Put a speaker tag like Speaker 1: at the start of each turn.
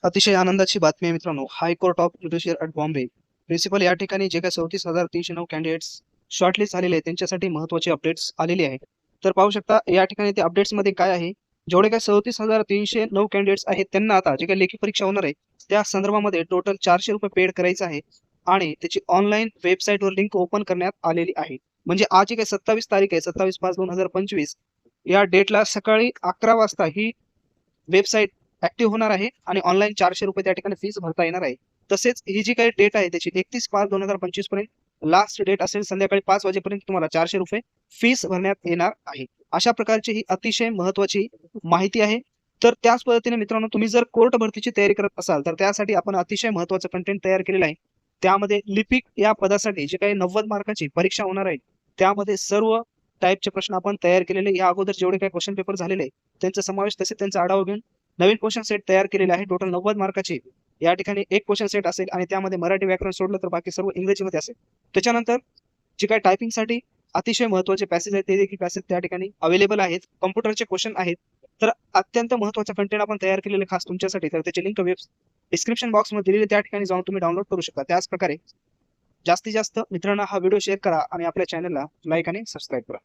Speaker 1: अतिशय आनंदाची बातमी आहे मित्रांनो. High court of judicial at Bombay principal या ठिकाणी जे काही 34,309 कॅन्डिडेट्स शॉर्टलिस्ट झालेले आहेत त्यांच्यासाठी महत्त्वाचे अपडेट्स आलेले आहेत. तर पाहू शकता या ठिकाणी ते अपडेट्समध्ये काय आहे. जेवढे काही 34,309 कॅन्डिडेट्स आहेत त्यांना आता जे काही लेखी परीक्षा होणार आहे त्या संदर्भामध्ये टोटल ₹400 पेड करायचं आहे आणि त्याची ऑनलाईन वेबसाईटवर लिंक ओपन करण्यात आलेली आहे. म्हणजे आज जी काही 27 तारीख आहे 27/5/2025 या डेटला सकाळी 11 वाजता ही वेबसाईट ऍक्टिव्ह होणार आहे आणि ऑनलाईन ₹400 त्या ठिकाणी फीस भरता येणार आहे. तसेच ही जी काही डेट आहे त्याची 31/5/2025 पर्यंत लास्ट डेट असेल. संध्याकाळी 5 वाजेपर्यंत तुम्हाला ₹400 फीस भरण्यात येणार आहे. अशा प्रकारची ही अतिशय महत्वाची माहिती आहे. तर त्याच पद्धतीने मित्रांनो तुम्ही जर कोर्ट भरतीची तयारी करत असाल तर त्यासाठी आपण अतिशय महत्वाचं कंटेंट तयार केलेलं आहे. त्यामध्ये लिपिक या पदासाठी जे काही 90 मार्काची परीक्षा होणार आहे त्यामध्ये सर्व टाईपचे प्रश्न आपण तयार केलेले. या अगोदर जेवढे काही क्वेश्चन पेपर झालेले त्यांचा समावेश तसेच त्यांचा आढावा घेऊन नवीन क्वेश्चन सेट तयार केलेले आहे. टोटल 90 मार्काची या ठिकाणी एक क्वेश्चन सेट असेल आणि त्यामध्ये मराठी व्याकरण सोडलं तर बाकी सर्व इंग्रजीमध्ये असेल. त्याच्यानंतर जे काही टायपिंगसाठी अतिशय महत्त्वाचे पॅसेज आहेत ते देखील पॅसेज त्या ठिकाणी अवेलेबल आहेत. कॉम्प्युटरचे क्वेश्चन आहेत. तर अत्यंत महत्त्वाचा कंटेंट आपण तयार केलेले खास तुमच्यासाठी. तर त्याची लिंक डिस्क्रिप्शन बॉक्समध्ये दिलेली त्या ठिकाणी जाऊन तुम्ही डाउनलोड करू शकता. त्याच प्रकारे जास्तीत जास्त मित्रांना हा व्हिडिओ शेअर करा आणि आपल्या चॅनलला लाईक आणि सबस्क्राईब करा.